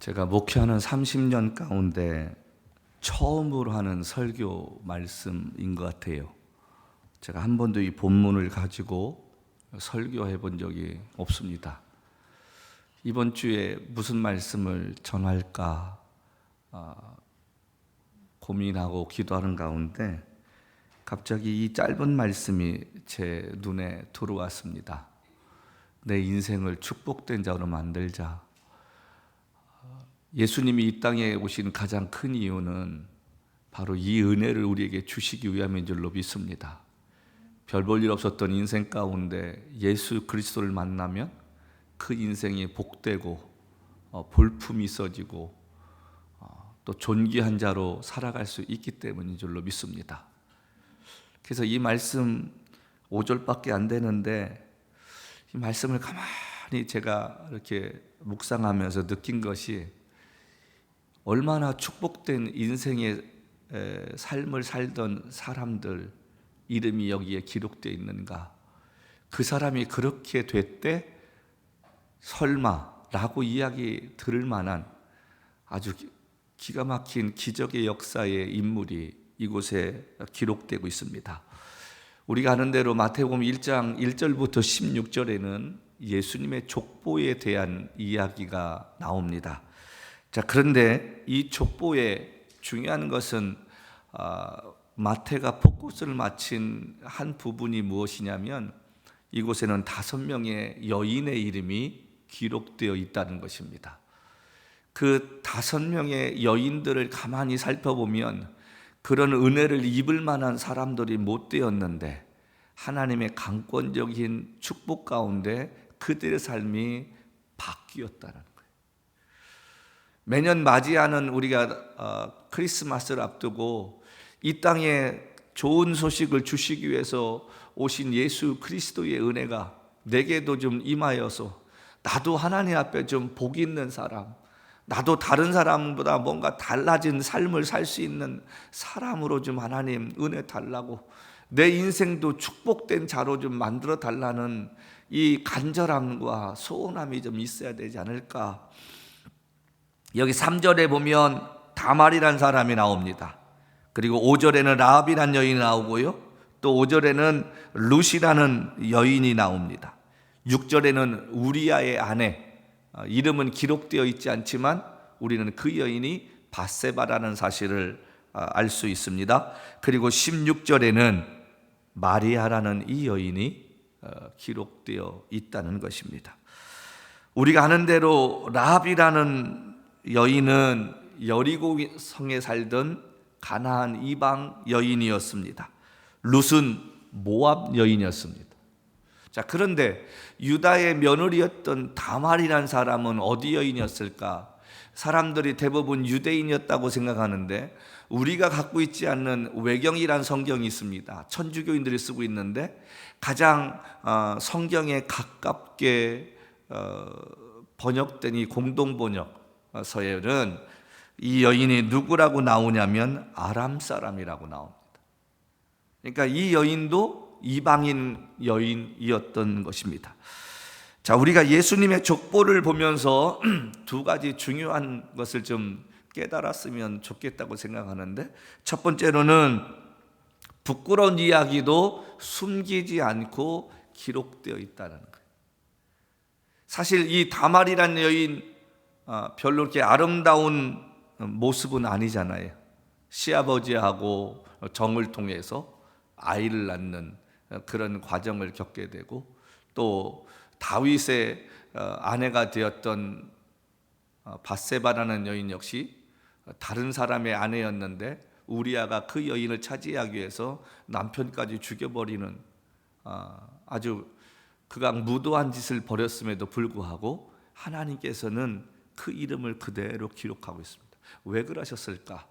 제가 목회하는 30년 가운데 처음으로 하는 설교 말씀인 것 같아요. 제가 한 번도 이 본문을 가지고 설교해 본 적이 없습니다. 이번 주에 무슨 말씀을 전할까 고민하고 기도하는 가운데 갑자기 이 짧은 말씀이 제 눈에 들어왔습니다. 내 인생을 축복된 자로 만들자. 예수님이 이 땅에 오신 가장 큰 이유는 바로 이 은혜를 우리에게 주시기 위함인 줄로 믿습니다. 별 볼 일 없었던 인생 가운데 예수 그리스도를 만나면 그 인생이 복되고 볼품이 있어지고 또 존귀한 자로 살아갈 수 있기 때문인 줄로 믿습니다. 그래서 이 말씀 5절밖에 안 되는데 이 말씀을 가만히 제가 이렇게 묵상하면서 느낀 것이 얼마나 축복된 인생의 삶을 살던 사람들 이름이 여기에 기록되어 있는가. 그 사람이 그렇게 됐대? 설마라고 이야기 들을 만한 아주 기가 막힌 기적의 역사의 인물이 이곳에 기록되고 있습니다. 우리가 아는 대로 마태복음 1장 1절부터 16절에는 예수님의 족보에 대한 이야기가 나옵니다. 자, 그런데 이 족보에 중요한 것은 마태가 포커스를 맞춘 한 부분이 무엇이냐면 이곳에는 5명의 여인의 이름이 기록되어 있다는 것입니다. 그 5명의 여인들을 가만히 살펴보면 그런 은혜를 입을 만한 사람들이 못 되었는데 하나님의 강권적인 축복 가운데 그들의 삶이 바뀌었다는 거예요. 매년 맞이하는 우리가 크리스마스를 앞두고 이 땅에 좋은 소식을 주시기 위해서 오신 예수 그리스도의 은혜가 내게도 좀 임하여서 나도 하나님 앞에 좀 복 있는 사람, 나도 다른 사람보다 뭔가 달라진 삶을 살 수 있는 사람으로 좀 하나님 은혜 달라고 내 인생도 축복된 자로 좀 만들어 달라는 이 간절함과 소원함이 좀 있어야 되지 않을까. 여기 3절에 보면 다말이라는 사람이 나옵니다. 그리고 5절에는 라합이라는 여인이 나오고요. 또 5절에는 룻이라는 여인이 나옵니다. 6절에는 우리아의 아내, 이름은 기록되어 있지 않지만 우리는 그 여인이 밧세바라는 사실을 알 수 있습니다. 그리고 16절에는 마리아라는 이 여인이 기록되어 있다는 것입니다. 우리가 아는 대로 라합이라는 여인은 여리고 성에 살던 가나안 이방 여인이었습니다. 룻은 모압 여인이었습니다. 자, 그런데 유다의 며느리였던 다말이라는 사람은 어디 여인이었을까? 사람들이 대부분 유대인이었다고 생각하는데 우리가 갖고 있지 않는 외경이란 성경이 있습니다. 천주교인들이 쓰고 있는데 가장 성경에 가깝게 번역된 이 공동번역 서에는 이 여인이 누구라고 나오냐면 아람 사람이라고 나옵니다. 그러니까 이 여인도 이방인 여인이었던 것입니다. 자, 우리가 예수님의 족보를 보면서 두 가지 중요한 것을 좀 깨달았으면 좋겠다고 생각하는데 첫 번째로는 부끄러운 이야기도 숨기지 않고 기록되어 있다는 거예요. 사실 이 다말이라는 여인 별로 그렇게 아름다운 모습은 아니잖아요. 시아버지하고 정을 통해서 아이를 낳는 그런 과정을 겪게 되고 또 다윗의 아내가 되었던 밧세바라는 여인 역시 다른 사람의 아내였는데 우리아가 그 여인을 차지하기 위해서 남편까지 죽여버리는 아주 극악 무도한 짓을 벌였음에도 불구하고 하나님께서는 그 이름을 그대로 기록하고 있습니다. 왜 그러셨을까?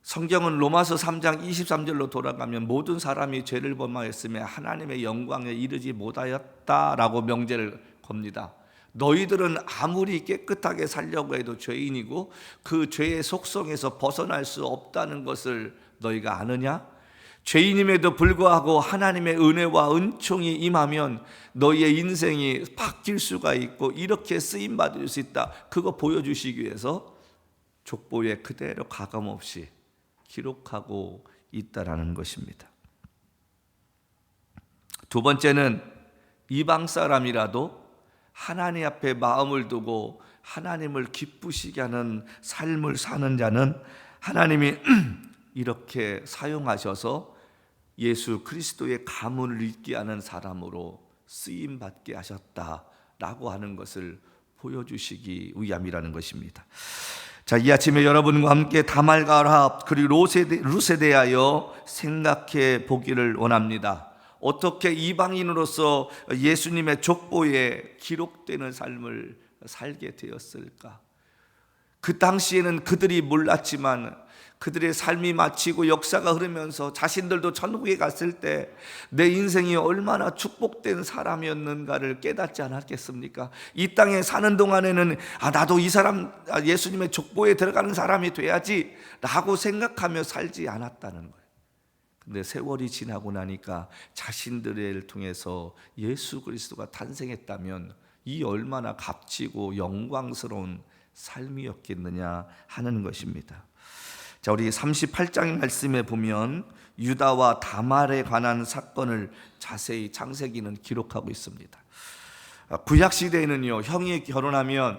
성경은 로마서 3장 23절로 돌아가면 모든 사람이 죄를 범하였으며 하나님의 영광에 이르지 못하였다라고 명제를 겁니다. 너희들은 아무리 깨끗하게 살려고 해도 죄인이고 그 죄의 속성에서 벗어날 수 없다는 것을 너희가 아느냐? 죄인임에도 불구하고 하나님의 은혜와 은총이 임하면 너희의 인생이 바뀔 수가 있고 이렇게 쓰임 받을 수 있다. 그거 보여주시기 위해서 족보에 그대로 가감없이 기록하고 있다라는 것입니다. 두 번째는 이방 사람이라도 하나님 앞에 마음을 두고 하나님을 기쁘시게 하는 삶을 사는 자는 하나님이 이렇게 사용하셔서 예수 그리스도의 가문을 잇게 하는 사람으로 쓰임 받게 하셨다라고 하는 것을 보여주시기 위함이라는 것입니다. 자, 이 아침에 여러분과 함께 다말과 라합 그리고 룻에 대하여 생각해 보기를 원합니다. 어떻게 이방인으로서 예수님의 족보에 기록되는 삶을 살게 되었을까? 그 당시에는 그들이 몰랐지만 그들의 삶이 마치고 역사가 흐르면서 자신들도 천국에 갔을 때 내 인생이 얼마나 축복된 사람이었는가를 깨닫지 않았겠습니까? 이 땅에 사는 동안에는 나도 이 사람 예수님의 족보에 들어가는 사람이 돼야지 라고 생각하며 살지 않았다는 거예요. 근데 세월이 지나고 나니까 자신들을 통해서 예수 그리스도가 탄생했다면 이 얼마나 값지고 영광스러운 삶이었겠느냐 하는 것입니다. 자, 우리 38장 말씀에 보면 유다와 다말에 관한 사건을 자세히 창세기는 기록하고 있습니다. 구약 시대에는요, 형이 결혼하면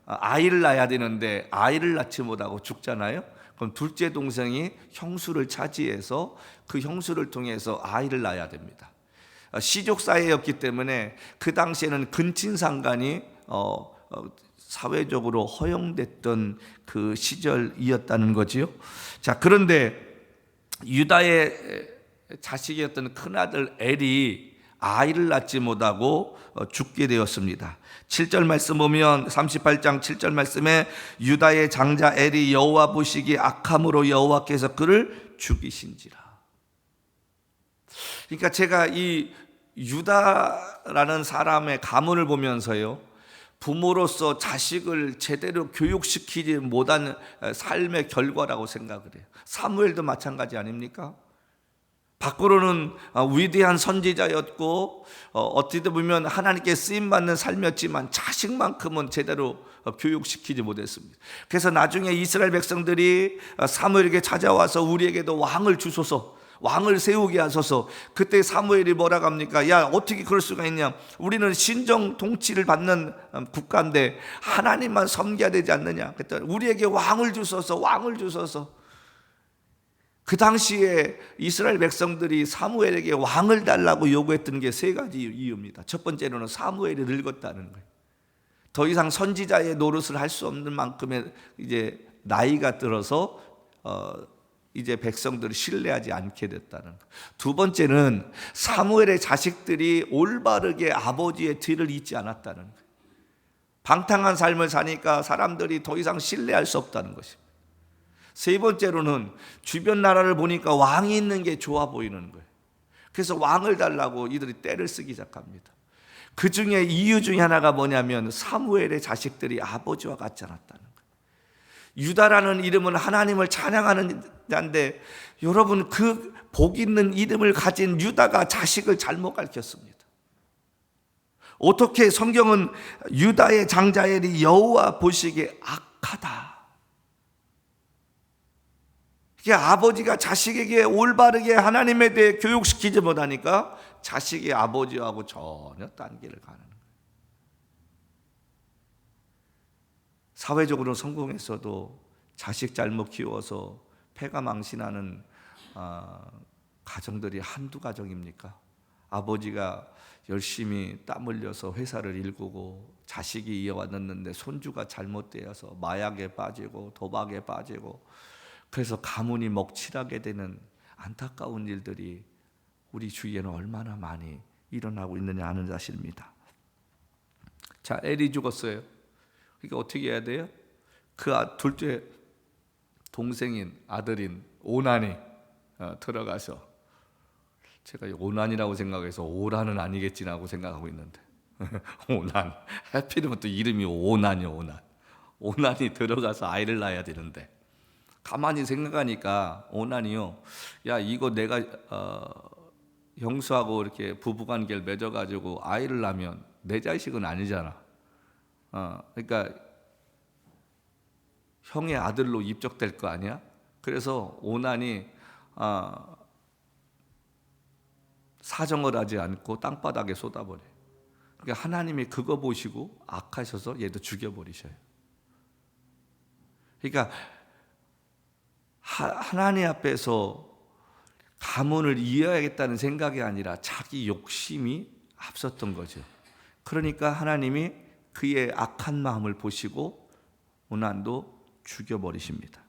아이를 낳아야 되는데 아이를 낳지 못하고 죽잖아요. 그럼 둘째 동생이 형수를 차지해서 그 형수를 통해서 아이를 낳아야 됩니다. 시족 사회였기 때문에 그 당시에는 근친상간이 사회적으로 허용됐던 그 시절이었다는 거지요. 자, 그런데 유다의 자식이었던 큰아들 엘이 아이를 낳지 못하고 죽게 되었습니다. 7절 말씀 보면 38장 7절 말씀에 유다의 장자 엘이 여호와 보시기에 악함으로 여호와께서 그를 죽이신지라. 그러니까 제가 이 유다라는 사람의 가문을 보면서요, 부모로서 자식을 제대로 교육시키지 못한 삶의 결과라고 생각을 해요. 사무엘도 마찬가지 아닙니까? 밖으로는 위대한 선지자였고 어떻게 보면 하나님께 쓰임받는 삶이었지만 자식만큼은 제대로 교육시키지 못했습니다. 그래서 나중에 이스라엘 백성들이 사무엘에게 찾아와서 우리에게도 왕을 주소서, 왕을 세우게 하소서. 그때 사무엘이 뭐라고 합니까? 야, 어떻게 그럴 수가 있냐? 우리는 신정 통치를 받는 국가인데 하나님만 섬겨야 되지 않느냐? 그랬더니 우리에게 왕을 주소서, 왕을 주소서. 그 당시에 이스라엘 백성들이 사무엘에게 왕을 달라고 요구했던 게 세 가지 이유입니다. 첫 번째로는 사무엘이 늙었다는 거예요. 더 이상 선지자의 노릇을 할 수 없는 만큼의 이제 나이가 들어서 이제 백성들을 신뢰하지 않게 됐다는 것. 두 번째는 사무엘의 자식들이 올바르게 아버지의 뒤를 잇지 않았다는 것. 방탕한 삶을 사니까 사람들이 더 이상 신뢰할 수 없다는 것입니다. 세 번째로는 주변 나라를 보니까 왕이 있는 게 좋아 보이는 거예요. 그래서 왕을 달라고 이들이 떼를 쓰기 시작합니다. 그 중에 이유 중에 하나가 뭐냐면 사무엘의 자식들이 아버지와 같지 않았다는 거예요. 유다라는 이름은 하나님을 찬양하는 자인데 여러분, 그 복 있는 이름을 가진 유다가 자식을 잘못 가르쳤습니다. 어떻게 성경은 유다의 장자엘이 여호와 보시기에 악하다. 이게 아버지가 자식에게 올바르게 하나님에 대해 교육시키지 못하니까 자식이 아버지하고 전혀 딴 길을 가는 거예요. 사회적으로 성공했어도 자식 잘못 키워서 폐가 망신하는 가정들이 한두 가정입니까? 아버지가 열심히 땀 흘려서 회사를 일구고 자식이 이어왔는데 손주가 잘못되어서 마약에 빠지고 도박에 빠지고 그래서 가문이 먹칠하게 되는 안타까운 일들이 우리 주위에는 얼마나 많이 일어나고 있느냐 하는 사실입니다. 자, 엘이 죽었어요. 그러니까 어떻게 해야 돼요? 그 둘째 동생인 아들인 오난이 들어가서, 제가 오난이라고 생각해서 오란은 아니겠지라고 생각하고 있는데 오난, 하필이면 또 이름이 오난이요. 오난이 들어가서 아이를 낳아야 되는데 가만히 생각하니까 오난이요, 야 이거 내가 형수하고 이렇게 부부관계를 맺어가지고 아이를 낳으면 내 자식은 아니잖아. 그러니까 형의 아들로 입적될 거 아니야? 그래서 오난이 사정을 하지 않고 땅바닥에 쏟아버려요. 그러니까 하나님이 그거 보시고 악하셔서 얘도 죽여버리셔요. 그러니까 하나님 앞에서 가문을 이어야겠다는 생각이 아니라 자기 욕심이 앞섰던 거죠. 그러니까 하나님이 그의 악한 마음을 보시고 오난도 죽여버리십니다.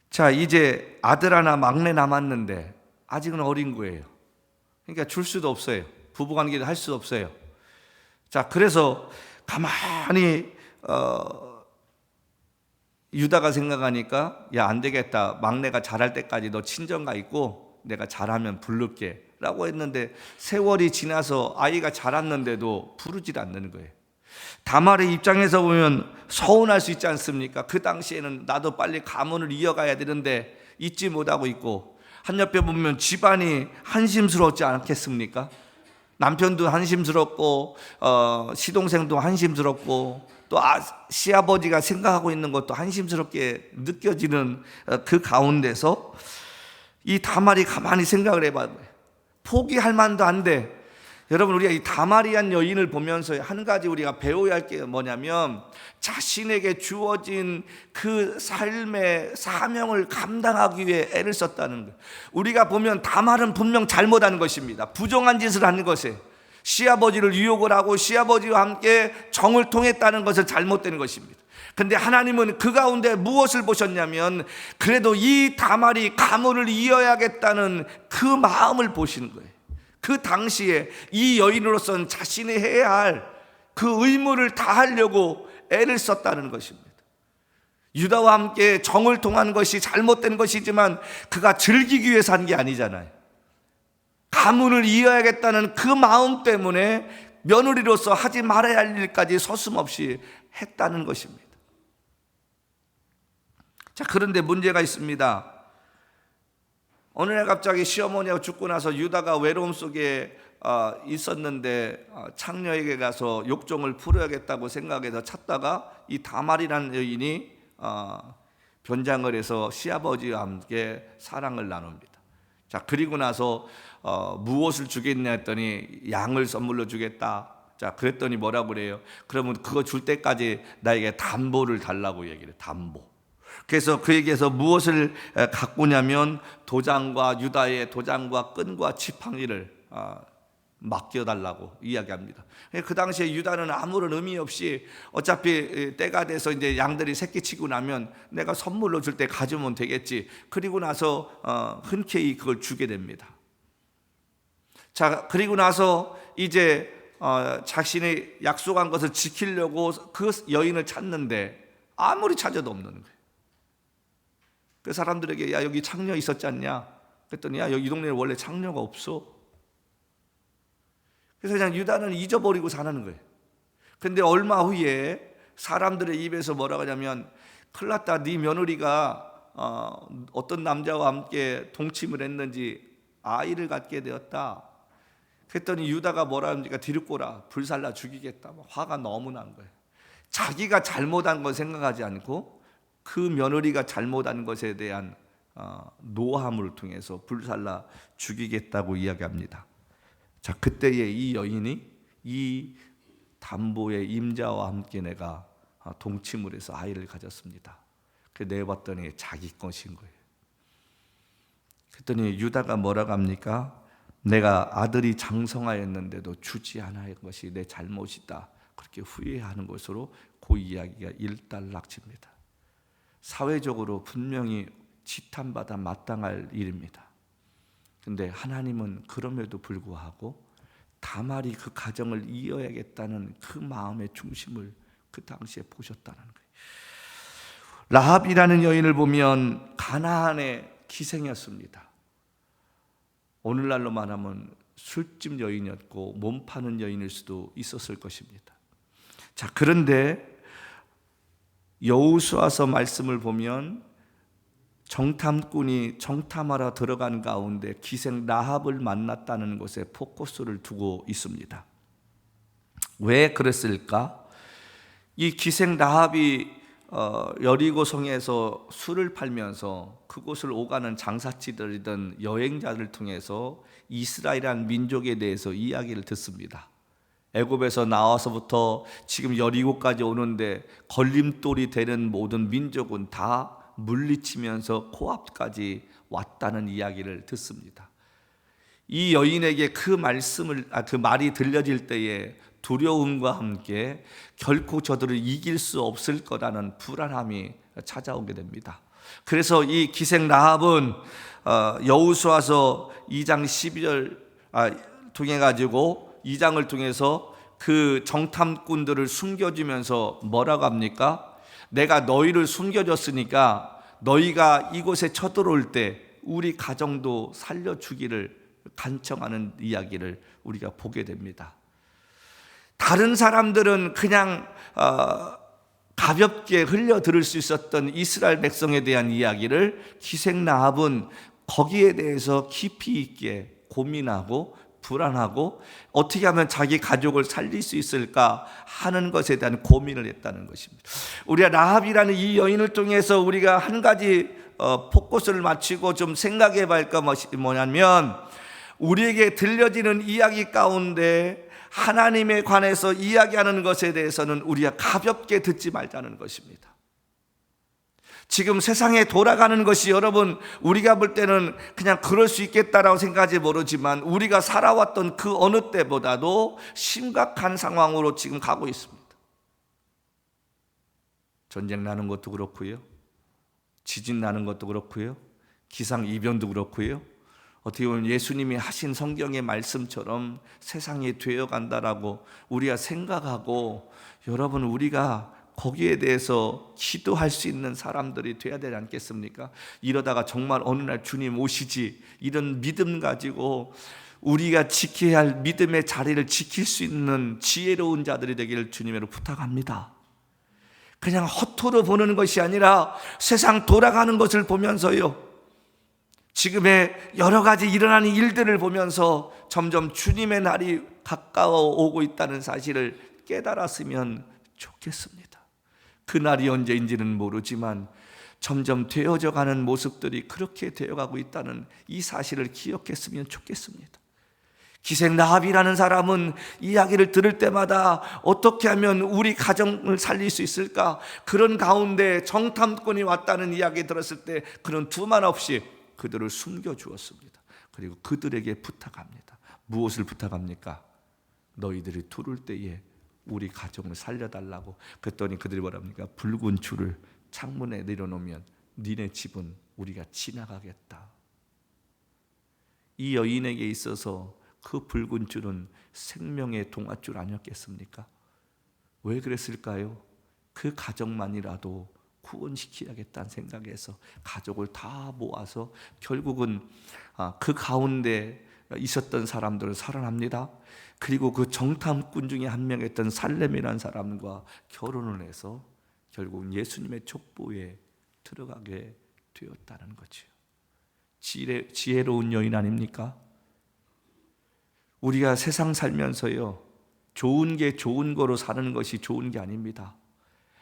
자, 이제 아들 하나 막내 남았는데 아직은 어린 거예요. 그러니까 줄 수도 없어요. 부부관계도 할 수 없어요. 자, 그래서 가만히 유다가 생각하니까, 야, 안 되겠다. 막내가 자랄 때까지 너 친정가 있고 내가 자라면 부를게 라고 했는데, 세월이 지나서 아이가 자랐는데도 부르질 않는 거예요. 다말의 입장에서 보면 서운할 수 있지 않습니까? 그 당시에는 나도 빨리 가문을 이어가야 되는데 잊지 못하고 있고, 한 옆에 보면 집안이 한심스럽지 않겠습니까? 남편도 한심스럽고 시동생도 한심스럽고, 또 시아버지가 생각하고 있는 것도 한심스럽게 느껴지는 그 가운데서 이 다말이 가만히 생각을 해봐요. 포기할 만도 한데, 여러분, 우리가 이 다말이한 여인을 보면서 한 가지 우리가 배워야 할 게 뭐냐면, 자신에게 주어진 그 삶의 사명을 감당하기 위해 애를 썼다는 거예요. 우리가 보면 다말은 분명 잘못한 것입니다. 부정한 짓을 하는 것에 시아버지를 유혹을 하고 시아버지와 함께 정을 통했다는 것은 잘못된 것입니다. 근데 하나님은 그 가운데 무엇을 보셨냐면, 그래도 이 다말이 가문을 이어야겠다는 그 마음을 보시는 거예요. 그 당시에 이 여인으로서는 자신이 해야 할 그 의무를 다하려고 애를 썼다는 것입니다. 유다와 함께 정을 통한 것이 잘못된 것이지만 그가 즐기기 위해서 한 게 아니잖아요. 가문을 이어야겠다는 그 마음 때문에 며느리로서 하지 말아야 할 일까지 서슴없이 했다는 것입니다. 자, 그런데 문제가 있습니다. 어느 날 갑자기 시어머니가 죽고 나서 유다가 외로움 속에 있었는데 창녀에게 가서 욕정을 풀어야겠다고 생각해서 찾다가 이 다말이라는 여인이 변장을 해서 시아버지와 함께 사랑을 나눕니다. 자, 그리고 나서 무엇을 주겠냐 했더니 양을 선물로 주겠다. 자, 그랬더니 뭐라고 그래요? 그러면 그거 줄 때까지 나에게 담보를 달라고 얘기를 해요. 담보. 그래서 그에게서 무엇을 갖고냐면 도장과 유다의 도장과 끈과 지팡이를 맡겨달라고 이야기합니다. 그 당시에 유다는 아무런 의미 없이 어차피 때가 돼서 이제 양들이 새끼치고 나면 내가 선물로 줄 때 가져오면 되겠지. 그리고 나서 흔쾌히 그걸 주게 됩니다. 자, 그리고 나서 이제 자신이 약속한 것을 지키려고 그 여인을 찾는데 아무리 찾아도 없는 거예요. 그 사람들에게, 야, 여기 창녀 있었지 않냐? 그랬더니, 야, 여기 이 동네에 원래 창녀가 없어. 그래서 그냥 유다는 잊어버리고 사는 거예요. 근데 얼마 후에 사람들의 입에서 뭐라고 하냐면, 큰일 났다, 네 며느리가 어떤 남자와 함께 동침을 했는지 아이를 갖게 되었다. 그랬더니 유다가 뭐라 합니까? 디르꼬라, 불살라 죽이겠다. 화가 너무 난 거예요. 자기가 잘못한 걸 생각하지 않고 그 며느리가 잘못한 것에 대한 노함을 통해서 불살라 죽이겠다고 이야기합니다. 자, 그때에 이 여인이 이 담보의 임자와 함께 내가 동침을 해서 아이를 가졌습니다. 그 내봤더니 자기 것인 거예요. 그랬더니 유다가 뭐라고 합니까? 내가 아들이 장성하였는데도 주지 않은 것이 내 잘못이다. 그렇게 후회하는 것으로 그 이야기가 일단락집니다. 사회적으로 분명히 지탄받아 마땅할 일입니다. 근데 하나님은 그럼에도 불구하고 다말이 그 가정을 이어야겠다는 그 마음의 중심을 그 당시에 보셨다는 거예요. 라합이라는 여인을 보면 가나안의 기생이었습니다. 오늘날로 말하면 술집 여인이었고 몸 파는 여인일 수도 있었을 것입니다. 자, 그런데 여호수아서 말씀을 보면 정탐꾼이 정탐하러 들어간 가운데 기생 라합을 만났다는 것에 포커스를 두고 있습니다. 왜 그랬을까? 이 기생 라합이 여리고성에서 술을 팔면서 그곳을 오가는 장사치들이든 여행자를 통해서 이스라엘이라는 민족에 대해서 이야기를 듣습니다. 애굽에서 나와서부터 지금 여리고까지 오는데 걸림돌이 되는 모든 민족은 다 물리치면서 코앞까지 왔다는 이야기를 듣습니다. 이 여인에게 그 말이 들려질 때에 두려움과 함께 결코 저들을 이길 수 없을 거라는 불안함이 찾아오게 됩니다. 그래서 이 기생 라합은 여호수아서 2장 12절 통해 가지고 2장을 통해서 그 정탐꾼들을 숨겨주면서 뭐라고 합니까? 내가 너희를 숨겨줬으니까 너희가 이곳에 쳐들어올 때 우리 가정도 살려주기를 간청하는 이야기를 우리가 보게 됩니다. 다른 사람들은 그냥 가볍게 흘려들을 수 있었던 이스라엘 백성에 대한 이야기를 기생 라합은 거기에 대해서 깊이 있게 고민하고 불안하고 어떻게 하면 자기 가족을 살릴 수 있을까 하는 것에 대한 고민을 했다는 것입니다. 우리가 라합이라는 이 여인을 통해서 우리가 한 가지 포커스를 맞추고 좀 생각해 봐야 할 것이 뭐냐면, 우리에게 들려지는 이야기 가운데 하나님에 관해서 이야기하는 것에 대해서는 우리가 가볍게 듣지 말자는 것입니다. 지금 세상에 돌아가는 것이 여러분 우리가 볼 때는 그냥 그럴 수 있겠다라고 생각하지 모르지만 우리가 살아왔던 그 어느 때보다도 심각한 상황으로 지금 가고 있습니다. 전쟁 나는 것도 그렇고요, 지진 나는 것도 그렇고요, 기상이변도 그렇고요, 어떻게 보면 예수님이 하신 성경의 말씀처럼 세상이 되어간다라고 우리가 생각하고, 여러분 우리가 거기에 대해서 기도할 수 있는 사람들이 돼야 되지 않겠습니까? 이러다가 정말 어느 날 주님 오시지, 이런 믿음 가지고 우리가 지켜야 할 믿음의 자리를 지킬 수 있는 지혜로운 자들이 되기를 주님으로 부탁합니다. 그냥 허투루 보는 것이 아니라 세상 돌아가는 것을 보면서요, 지금의 여러 가지 일어나는 일들을 보면서 점점 주님의 날이 가까워 오고 있다는 사실을 깨달았으면 좋겠습니다. 그 날이 언제인지는 모르지만 점점 되어져 가는 모습들이 그렇게 되어가고 있다는 이 사실을 기억했으면 좋겠습니다. 기생 라합이라는 사람은 이야기를 들을 때마다 어떻게 하면 우리 가정을 살릴 수 있을까, 그런 가운데 정탐꾼이 왔다는 이야기 들었을 때 그런 두말 없이 그들을 숨겨주었습니다. 그리고 그들에게 부탁합니다. 무엇을 부탁합니까? 너희들이 두를 때에 우리 가정을 살려달라고. 그랬더니 그들이 뭐랍니까? 붉은 줄을 창문에 내려놓으면 니네 집은 우리가 지나가겠다. 이 여인에게 있어서 그 붉은 줄은 생명의 동아줄 아니었겠습니까? 왜 그랬을까요? 그 가정만이라도 구원시켜야겠다는 생각에서 가족을 다 모아서 결국은 그 가운데 있었던 사람들을 살아납니다. 그리고 그 정탐꾼 중에 한 명이었던 살렘이라는 사람과 결혼을 해서 결국 예수님의 족보에 들어가게 되었다는 거죠. 지혜로운 여인 아닙니까? 우리가 세상 살면서요, 좋은 게 좋은 거로 사는 것이 좋은 게 아닙니다.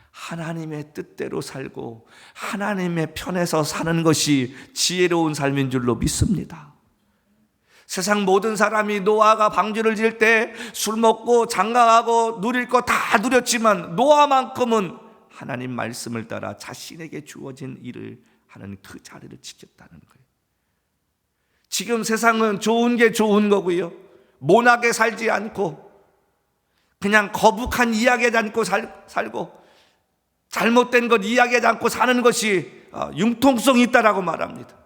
하나님의 뜻대로 살고 하나님의 편에서 사는 것이 지혜로운 삶인 줄로 믿습니다. 세상 모든 사람이 노아가 방주를 지을 때 술 먹고 장가가고 누릴 거 다 누렸지만 노아만큼은 하나님 말씀을 따라 자신에게 주어진 일을 하는 그 자리를 지켰다는 거예요. 지금 세상은 좋은 게 좋은 거고요, 모나게 살지 않고 그냥 거북한 이야기하지 않고 살고 잘못된 것 이야기하지 않고 사는 것이 융통성이 있다라고 말합니다.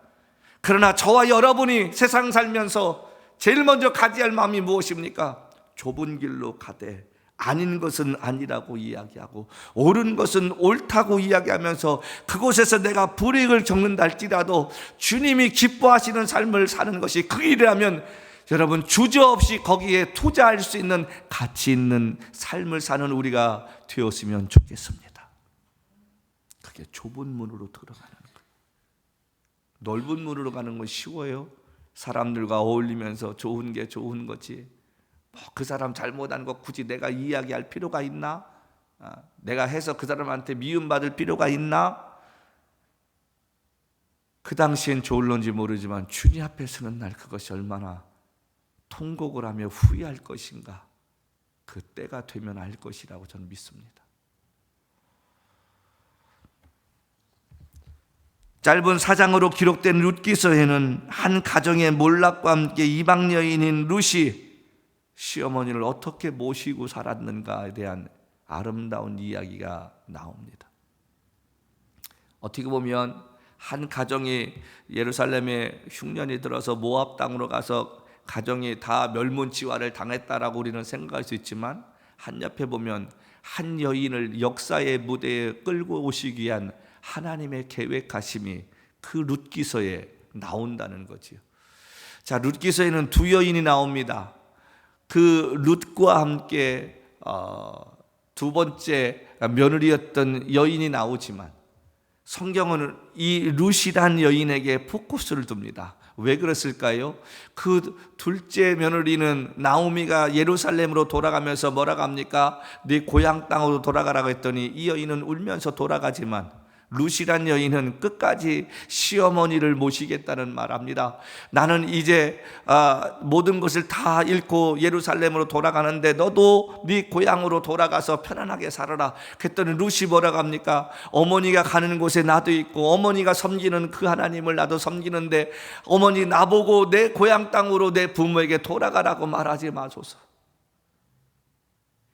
그러나 저와 여러분이 세상 살면서 제일 먼저 가져야 할 마음이 무엇입니까? 좁은 길로 가되 아닌 것은 아니라고 이야기하고 옳은 것은 옳다고 이야기하면서 그곳에서 내가 불이익을 겪는다 할지라도 주님이 기뻐하시는 삶을 사는 것이 그 일이라면 여러분 주저없이 거기에 투자할 수 있는 가치 있는 삶을 사는 우리가 되었으면 좋겠습니다. 그게 좁은 문으로 들어가는 거예요. 넓은 문으로 가는 건 쉬워요. 사람들과 어울리면서 좋은 게 좋은 거지. 그 사람 잘못한 거 굳이 내가 이야기할 필요가 있나? 내가 해서 그 사람한테 미움받을 필요가 있나? 그 당시엔 좋을런지 모르지만 주님 앞에 서는 날 그것이 얼마나 통곡을 하며 후회할 것인가, 그 때가 되면 알 것이라고 저는 믿습니다. 짧은 4장으로 기록된 룻기서에는 한 가정의 몰락과 함께 이방 여인인 룻이 시어머니를 어떻게 모시고 살았는가에 대한 아름다운 이야기가 나옵니다. 어떻게 보면 한 가정이 예루살렘에 흉년이 들어서 모압 땅으로 가서 가정이 다 멸문지화를 당했다라고 우리는 생각할 수 있지만, 한 옆에 보면 한 여인을 역사의 무대에 끌고 오시기 위한 하나님의 계획하심이 그 룻기서에 나온다는 거지요. 자, 룻기서에는 두 여인이 나옵니다. 그 룻과 함께 두 번째 며느리였던 여인이 나오지만, 성경은 이 룻이란 여인에게 포커스를 둡니다. 왜 그랬을까요? 그 둘째 며느리는 나오미가 예루살렘으로 돌아가면서 뭐라고 합니까? 네 고향 땅으로 돌아가라고 했더니 이 여인은 울면서 돌아가지만, 룻이란 여인은 끝까지 시어머니를 모시겠다는 말합니다. 나는 이제 모든 것을 다 잃고 예루살렘으로 돌아가는데 너도 네 고향으로 돌아가서 편안하게 살아라. 그랬더니 룻이 뭐라고 합니까? 어머니가 가는 곳에 나도 있고 어머니가 섬기는 그 하나님을 나도 섬기는데 어머니 나보고 내 고향 땅으로 내 부모에게 돌아가라고 말하지 마소서.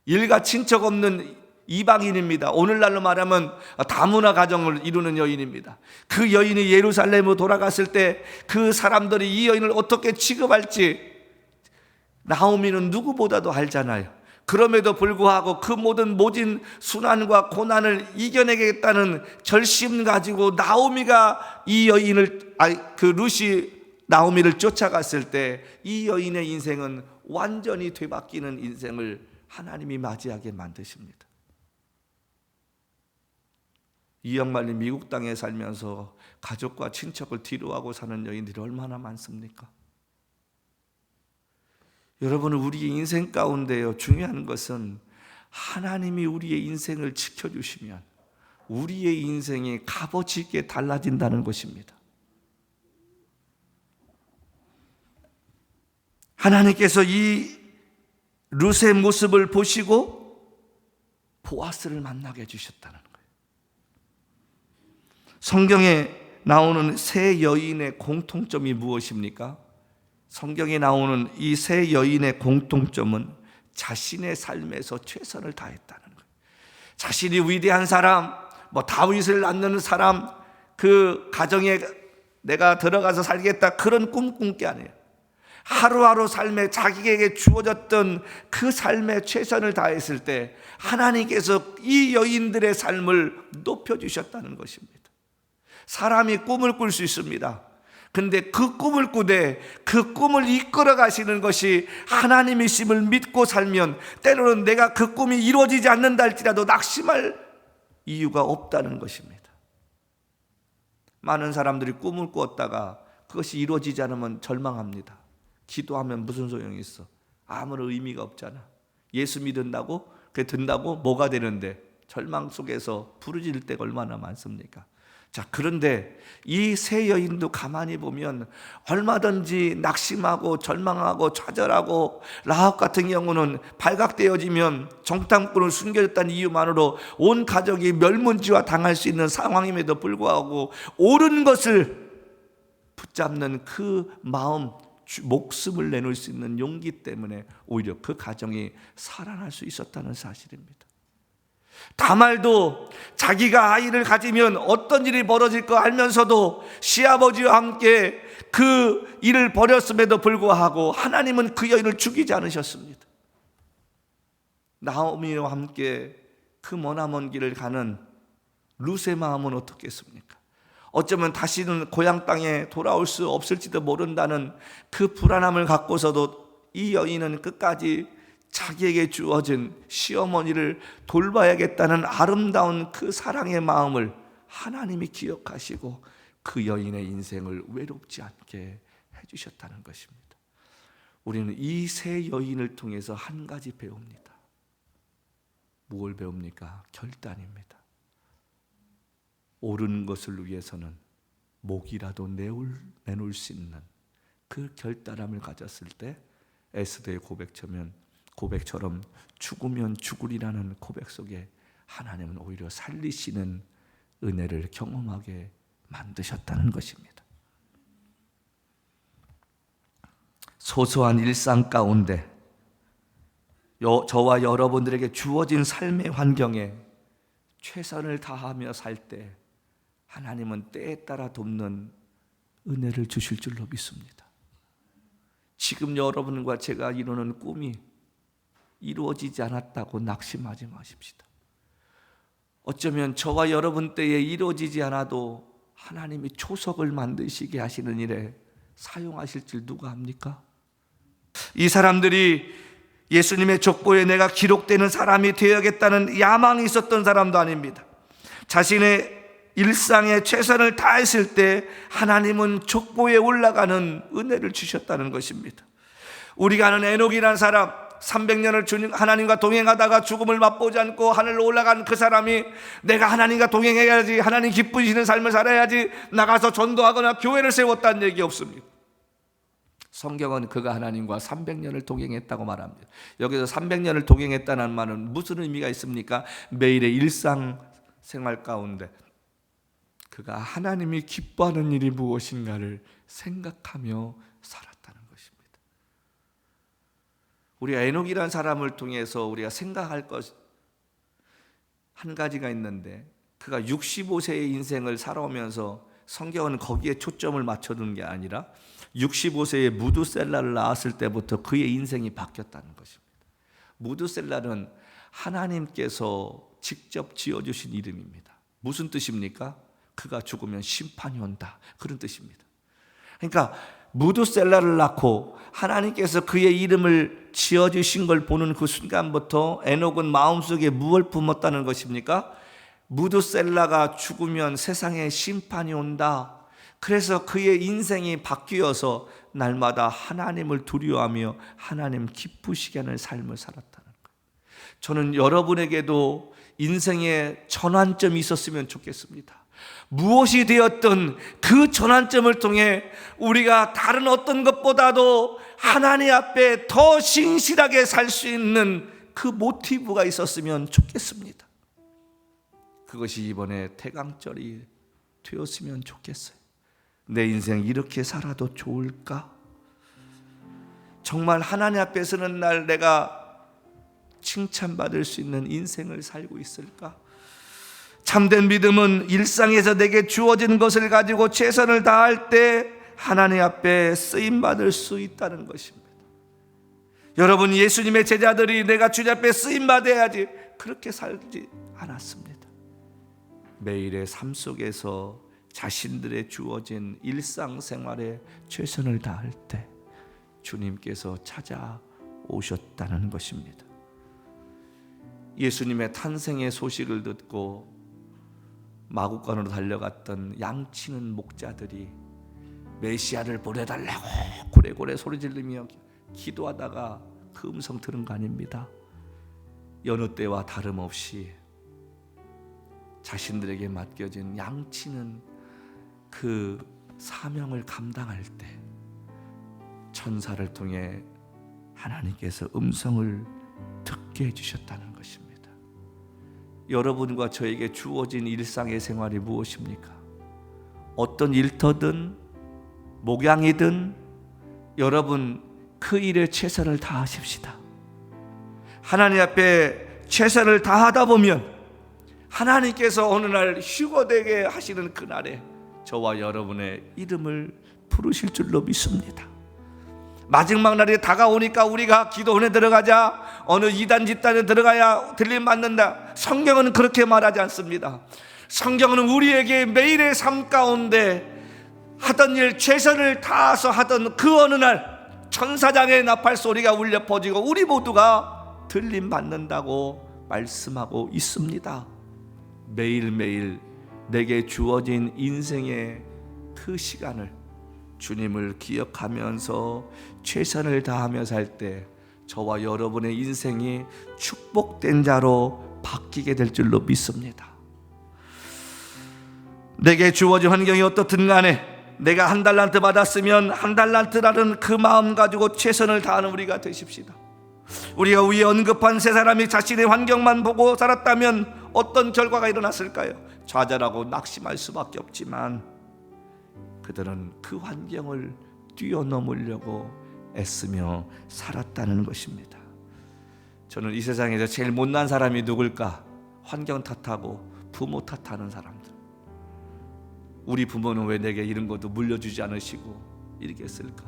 일가 친척 없는 이방인입니다. 오늘날로 말하면 다문화 가정을 이루는 여인입니다. 그 여인이 예루살렘으로 돌아갔을 때 그 사람들이 이 여인을 어떻게 취급할지 나오미는 누구보다도 알잖아요. 그럼에도 불구하고 그 모든 모진 순환과 고난을 이겨내겠다는 결심 가지고 나오미가 이 여인을, 그 룻이 나오미를 쫓아갔을 때 이 여인의 인생은 완전히 되바뀌는 인생을 하나님이 맞이하게 만드십니다. 이영만리 미국 땅에 살면서 가족과 친척을 뒤로하고 사는 여인들이 얼마나 많습니까? 여러분, 우리의 인생 가운데요, 중요한 것은 하나님이 우리의 인생을 지켜주시면 우리의 인생이 값어치 있게 달라진다는 것입니다. 하나님께서 이 룻의 모습을 보시고 보아스를 만나게 해주셨다는 거예요. 성경에 나오는 세 여인의 공통점이 무엇입니까? 성경에 나오는 이 세 여인의 공통점은 자신의 삶에서 최선을 다했다는 거예요. 자신이 위대한 사람, 다윗을 낳는 사람, 그 가정에 내가 들어가서 살겠다, 그런 꿈 꾼 게 아니에요. 하루하루 삶에 자기에게 주어졌던 그 삶에 최선을 다했을 때 하나님께서 이 여인들의 삶을 높여주셨다는 것입니다. 사람이 꿈을 꿀 수 있습니다. 근데 그 꿈을 꾸되 그 꿈을 이끌어 가시는 것이 하나님이심을 믿고 살면 때로는 내가 그 꿈이 이루어지지 않는다 할지라도 낙심할 이유가 없다는 것입니다. 많은 사람들이 꿈을 꾸었다가 그것이 이루어지지 않으면 절망합니다. 기도하면 무슨 소용이 있어? 아무런 의미가 없잖아. 예수 믿는다고? 그게 된다고? 뭐가 되는데? 절망 속에서 부르짖을 때가 얼마나 많습니까? 자, 그런데 이 세 여인도 가만히 보면 얼마든지 낙심하고 절망하고 좌절하고, 라합 같은 경우는 발각되어지면 정탐꾼을 숨겨졌다는 이유만으로 온 가족이 멸문지화 당할 수 있는 상황임에도 불구하고 옳은 것을 붙잡는 그 마음, 목숨을 내놓을 수 있는 용기 때문에 오히려 그 가정이 살아날 수 있었다는 사실입니다. 다말도 자기가 아이를 가지면 어떤 일이 벌어질 거 알면서도 시아버지와 함께 그 일을 벌였음에도 불구하고 하나님은 그 여인을 죽이지 않으셨습니다. 나오미와 함께 그 머나먼 길을 가는 룻의 마음은 어떻겠습니까? 어쩌면 다시는 고향 땅에 돌아올 수 없을지도 모른다는 그 불안함을 갖고서도 이 여인은 끝까지 자기에게 주어진 시어머니를 돌봐야겠다는 아름다운 그 사랑의 마음을 하나님이 기억하시고 그 여인의 인생을 외롭지 않게 해주셨다는 것입니다. 우리는 이 세 여인을 통해서 한 가지 배웁니다. 무엇을 배웁니까? 결단입니다. 옳은 것을 위해서는 목이라도 내놓을 수 있는 그 결단함을 가졌을 때 에스더의 고백처럼 죽으면 죽으리라는 고백 속에 하나님은 오히려 살리시는 은혜를 경험하게 만드셨다는 것입니다. 소소한 일상 가운데 저와 여러분들에게 주어진 삶의 환경에 최선을 다하며 살 때 하나님은 때에 따라 돕는 은혜를 주실 줄로 믿습니다. 지금 여러분과 제가 이루는 꿈이 이루어지지 않았다고 낙심하지 마십시다. 어쩌면 저와 여러분 때에 이루어지지 않아도 하나님이 초석을 만드시게 하시는 일에 사용하실 줄 누가 압니까? 이 사람들이 예수님의 족보에 내가 기록되는 사람이 되어야겠다는 야망이 있었던 사람도 아닙니다. 자신의 일상에 최선을 다했을 때 하나님은 족보에 올라가는 은혜를 주셨다는 것입니다. 우리가 아는 에녹이라는 사람, 300년을 하나님과 동행하다가 죽음을 맛보지 않고 하늘로 올라간 그 사람이 내가 하나님과 동행해야지, 하나님 기쁘시는 삶을 살아야지 나가서 전도하거나 교회를 세웠다는 얘기 없습니다. 성경은 그가 하나님과 300년을 동행했다고 말합니다. 여기서 300년을 동행했다는 말은 무슨 의미가 있습니까? 매일의 일상생활 가운데 그가 하나님이 기뻐하는 일이 무엇인가를 생각하며 살았다는 것입니다. 우리가 에녹이라는 사람을 통해서 우리가 생각할 것 한 가지가 있는데, 그가 65세의 인생을 살아오면서 성경은 거기에 초점을 맞춰둔 게 아니라 65세에 무두셀라를 낳았을 때부터 그의 인생이 바뀌었다는 것입니다. 무두셀라는 하나님께서 직접 지어주신 이름입니다. 무슨 뜻입니까? 그가 죽으면 심판이 온다, 그런 뜻입니다. 그러니까 무두셀라를 낳고 하나님께서 그의 이름을 지어주신 걸 보는 그 순간부터 에녹은 마음속에 무엇을 품었다는 것입니까? 무두셀라가 죽으면 세상에 심판이 온다. 그래서 그의 인생이 바뀌어서 날마다 하나님을 두려워하며 하나님 기쁘시게 하는 삶을 살았다는 거예요. 저는 여러분에게도 인생의 전환점이 있었으면 좋겠습니다. 무엇이 되었든 그 전환점을 통해 우리가 다른 어떤 것보다도 하나님 앞에 더 신실하게 살 수 있는 그 모티브가 있었으면 좋겠습니다. 그것이 이번에 태강절이 되었으면 좋겠어요. 내 인생 이렇게 살아도 좋을까? 정말 하나님 앞에 서는 날 내가 칭찬받을 수 있는 인생을 살고 있을까? 참된 믿음은 일상에서 내게 주어진 것을 가지고 최선을 다할 때 하나님 앞에 쓰임받을 수 있다는 것입니다. 여러분, 예수님의 제자들이 내가 주님 앞에 쓰임받아야지 그렇게 살지 않았습니다. 매일의 삶 속에서 자신들의 주어진 일상생활에 최선을 다할 때 주님께서 찾아오셨다는 것입니다. 예수님의 탄생의 소식을 듣고 마구간으로 달려갔던 양치는 목자들이 메시아를 보내달라고 고래고래 소리 지르며 기도하다가 그 음성 들은 거 아닙니다. 여느 때와 다름없이 자신들에게 맡겨진 양치는 그 사명을 감당할 때 천사를 통해 하나님께서 음성을 듣게 해주셨다는 것입니다. 여러분과 저에게 주어진 일상의 생활이 무엇입니까? 어떤 일터든 목양이든 여러분 그 일에 최선을 다하십시다. 하나님 앞에 최선을 다하다 보면 하나님께서 어느 날 휴거되게 하시는 그날에 저와 여러분의 이름을 부르실 줄로 믿습니다. 마지막 날이 다가오니까 우리가 기도원에 들어가자, 어느 이단 집단에 들어가야 들림 받는다, 성경은 그렇게 말하지 않습니다. 성경은 우리에게 매일의 삶 가운데 하던 일 최선을 다해서 하던 그 어느 날 천사장의 나팔 소리가 울려 퍼지고 우리 모두가 들림 받는다고 말씀하고 있습니다. 매일매일 내게 주어진 인생의 그 시간을 주님을 기억하면서 최선을 다하며 살 때 저와 여러분의 인생이 축복된 자로 바뀌게 될 줄로 믿습니다. 내게 주어진 환경이 어떻든 간에 내가 한 달란트 받았으면 한 달란트라는 그 마음 가지고 최선을 다하는 우리가 되십시다. 우리가 위에 언급한 세 사람이 자신의 환경만 보고 살았다면 어떤 결과가 일어났을까요? 좌절하고 낙심할 수밖에 없지만 그들은 그 환경을 뛰어넘으려고 애쓰며 살았다는 것입니다. 저는 이 세상에서 제일 못난 사람이 누굴까? 환경 탓하고 부모 탓하는 사람들. 우리 부모는 왜 내게 이런 것도 물려주지 않으시고 이렇게 했을까?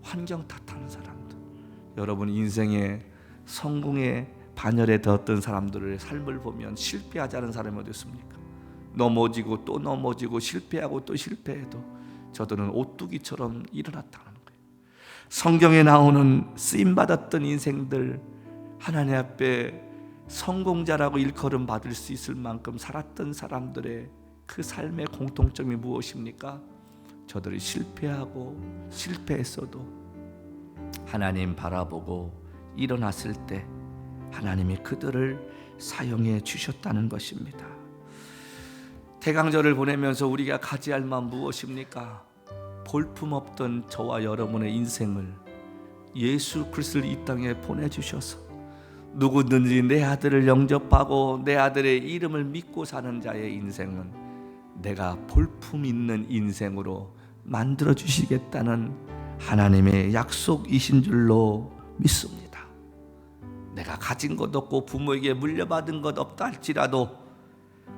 환경 탓하는 사람들. 여러분 인생의 성공의 반열에 뒀던 사람들의 삶을 보면 실패하지 않은 사람이 어디 있습니까? 넘어지고 또 넘어지고 실패하고 또 실패해도 저들은 오뚜기처럼 일어났다는 거예요. 성경에 나오는 쓰임받았던 인생들, 하나님 앞에 성공자라고 일컬음 받을 수 있을 만큼 살았던 사람들의 그 삶의 공통점이 무엇입니까? 저들이 실패하고 실패했어도 하나님 바라보고 일어났을 때 하나님이 그들을 사용해 주셨다는 것입니다. 태강절을 보내면서 우리가 가지할 마음 무엇입니까? 볼품없던 저와 여러분의 인생을 예수 그리스도를 이 땅에 보내주셔서 누구든지 내 아들을 영접하고 내 아들의 이름을 믿고 사는 자의 인생은 내가 볼품 있는 인생으로 만들어 주시겠다는 하나님의 약속이신 줄로 믿습니다. 내가 가진 것 없고 부모에게 물려받은 것 없다 할지라도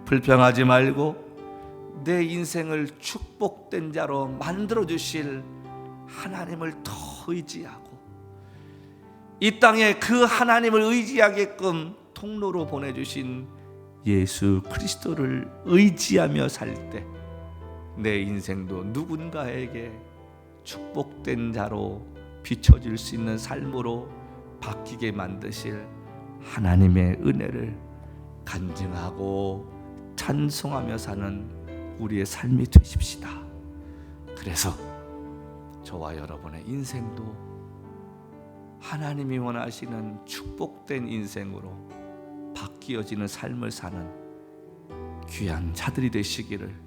불평하지 말고 내 인생을 축복된 자로 만들어 주실 하나님을 더 의지하고 이 땅에 그 하나님을 의지하게끔 통로로 보내주신 예수 그리스도를 의지하며 살 때 내 인생도 누군가에게 축복된 자로 비춰질 수 있는 삶으로 바뀌게 만드실 하나님의 은혜를 간증하고 찬송하며 사는 우리의 삶이 되십시다. 그래서 저와 여러분의 인생도 하나님이 원하시는 축복된 인생으로 바뀌어지는 삶을 사는 귀한 자들이 되시기를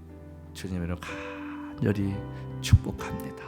주님으로 간절히 축복합니다.